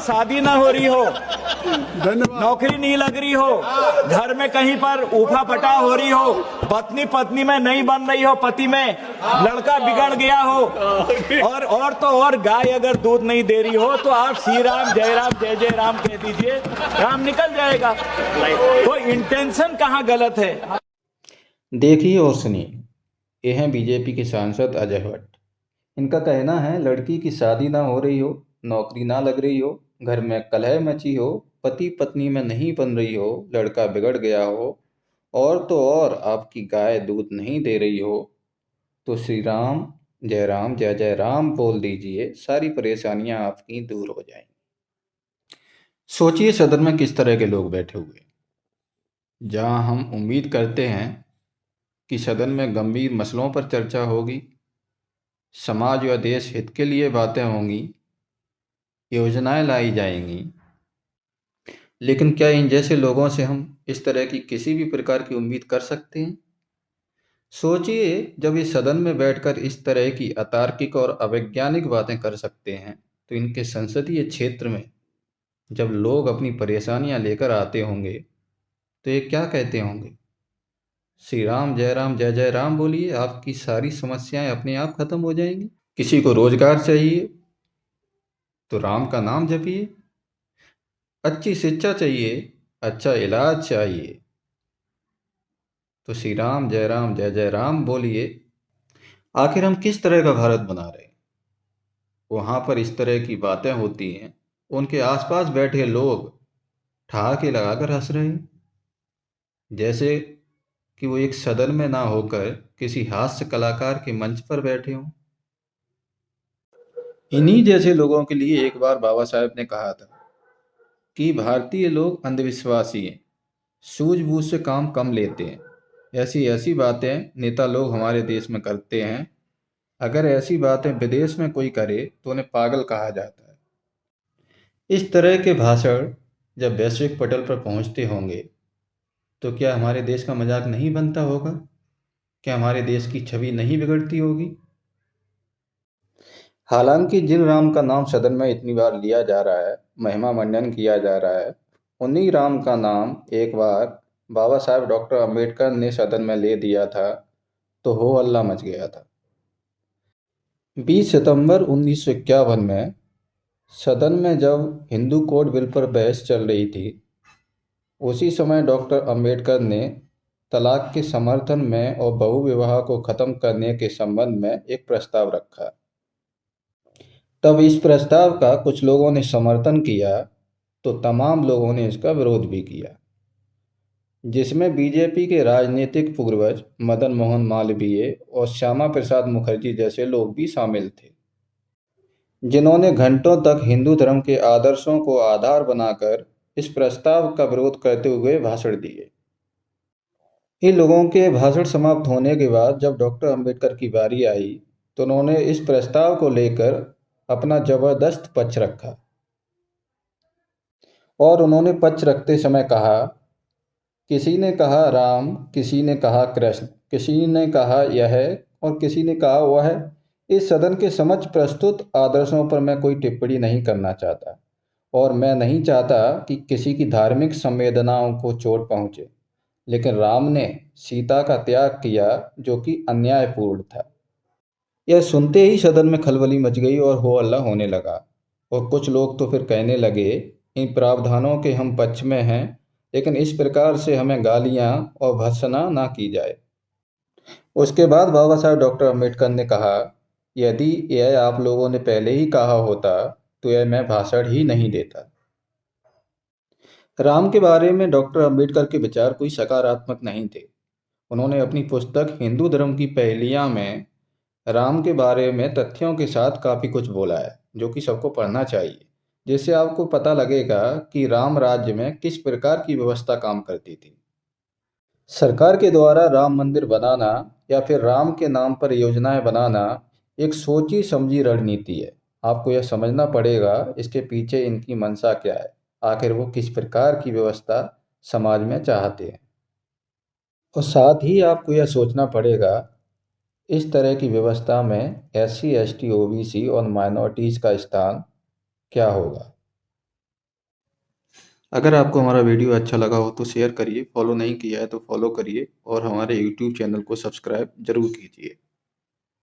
शादी ना हो रही हो, धन्यवाद। नौकरी नहीं लग रही हो, घर में कहीं पर ऊफा पटा हो रही हो, पत्नी पत्नी में नहीं बन रही हो, पति में लड़का बिगड़ गया हो, और तो और गाय अगर दूध नहीं दे रही हो तो आप श्री राम जय जय राम कह दीजिए, काम निकल जाएगा। तो इंटेंशन कहाँ गलत है? देखिए और सुनिए, ये हैं बीजेपी के सांसद अजय भट्ट। इनका कहना है लड़की की शादी ना हो रही हो, नौकरी ना लग रही हो, घर में कलह मची हो, पति पत्नी में नहीं बन रही हो, लड़का बिगड़ गया हो, और तो और आपकी गाय दूध नहीं दे रही हो, तो श्री राम जय जय राम बोल दीजिए, सारी परेशानियां आपकी दूर हो जाएंगी। सोचिए सदन में किस तरह के लोग बैठे हुए, जहां हम उम्मीद करते हैं कि सदन में गंभीर मसलों पर चर्चा होगी, समाज व देश हित के लिए बातें होंगी, योजनाएं लाई जाएंगी। लेकिन क्या इन जैसे लोगों से हम इस तरह की किसी भी प्रकार की उम्मीद कर सकते हैं? सोचिए, जब इस सदन में बैठकर इस तरह की अतार्किक और अवैज्ञानिक बातें कर सकते हैं, तो इनके संसदीय क्षेत्र में जब लोग अपनी परेशानियां लेकर आते होंगे तो ये क्या कहते होंगे? श्री राम जय जय राम बोलिए, आपकी सारी समस्याएं अपने आप खत्म हो जाएंगी। किसी को रोजगार चाहिए तो राम का नाम जपिए, अच्छी शिक्षा चाहिए, अच्छा इलाज चाहिए तो श्री राम जय जय राम बोलिए। आखिर हम किस तरह का भारत बना रहे हैं? वहां पर इस तरह की बातें होती हैं, उनके आसपास बैठे लोग ठहाके लगाकर हंस रहे हैं, जैसे कि वो एक सदन में ना होकर किसी हास्य कलाकार के मंच पर बैठे हों। इन्हीं जैसे लोगों के लिए एक बार बाबा साहेब ने कहा था कि भारतीय लोग अंधविश्वासी हैं, सूझबूझ से काम कम लेते हैं, ऐसी ऐसी बातें नेता लोग हमारे देश में करते हैं, अगर ऐसी बातें विदेश में कोई करे तो उन्हें पागल कहा जाता है। इस तरह के भाषण जब वैश्विक पटल पर पहुंचते होंगे तो क्या हमारे देश का मजाक नहीं बनता होगा? क्या हमारे देश की छवि नहीं बिगड़ती होगी? हालांकि जिन राम का नाम सदन में इतनी बार लिया जा रहा है, महिमा मंडन किया जा रहा है, उन्हीं राम का नाम एक बार बाबा साहेब डॉक्टर अंबेडकर ने सदन में ले दिया था तो हो हल्ला मच गया था। 20 सितंबर 1951 में सदन में जब हिंदू कोड बिल पर बहस चल रही थी, उसी समय डॉक्टर अंबेडकर ने तलाक के समर्थन में और बहुविवाह को खत्म करने के संबंध में एक प्रस्ताव रखा। तब इस प्रस्ताव का कुछ लोगों ने समर्थन किया तो तमाम लोगों ने इसका विरोध भी किया, जिसमें बीजेपी के राजनीतिक पूर्वज मदन मोहन मालवीय और श्यामा प्रसाद मुखर्जी जैसे लोग भी शामिल थे, जिन्होंने घंटों तक हिंदू धर्म के आदर्शों को आधार बनाकर इस प्रस्ताव का विरोध करते हुए भाषण दिए। इन लोगों के भाषण समाप्त होने के बाद जब डॉक्टर अंबेडकर की बारी आई तो उन्होंने इस प्रस्ताव को लेकर अपना जबरदस्त पक्ष रखा, और उन्होंने पक्ष रखते समय कहा, किसी ने कहा राम, किसी ने कहा कृष्ण, किसी ने कहा यह और किसी ने कहा वह। इस सदन के समक्ष प्रस्तुत आदर्शों पर मैं कोई टिप्पणी नहीं करना चाहता, और मैं नहीं चाहता कि किसी की धार्मिक संवेदनाओं को चोट पहुंचे, लेकिन राम ने सीता का त्याग किया जो कि अन्यायपूर्ण था। यह सुनते ही सदन में खलबली मच गई और हो हल्ला होने लगा, और कुछ लोग तो फिर कहने लगे, इन प्रावधानों के हम पक्ष में हैं, लेकिन इस प्रकार से हमें गालियां और भर्त्सना ना की जाए। उसके बाद बाबा साहब डॉक्टर अंबेडकर ने कहा, यदि यह आप लोगों ने पहले ही कहा होता तो यह मैं भाषण ही नहीं देता। राम के बारे में डॉक्टर अंबेडकर के विचार कोई सकारात्मक नहीं थे। उन्होंने अपनी पुस्तक हिंदू धर्म की पहेलियां में राम के बारे में तथ्यों के साथ काफ़ी कुछ बोला है, जो कि सबको पढ़ना चाहिए, जिससे आपको पता लगेगा कि राम राज्य में किस प्रकार की व्यवस्था काम करती थी। सरकार के द्वारा राम मंदिर बनाना या फिर राम के नाम पर योजनाएं बनाना एक सोची समझी रणनीति है। आपको यह समझना पड़ेगा इसके पीछे इनकी मंशा क्या है, आखिर वो किस प्रकार की व्यवस्था समाज में चाहते हैं, और साथ ही आपको यह सोचना पड़ेगा इस तरह की व्यवस्था में SC ST OBC और माइनॉरिटीज़ का स्थान क्या होगा। अगर आपको हमारा वीडियो अच्छा लगा हो तो शेयर करिए, फॉलो नहीं किया है तो फॉलो करिए और हमारे यूट्यूब चैनल को सब्सक्राइब ज़रूर कीजिए।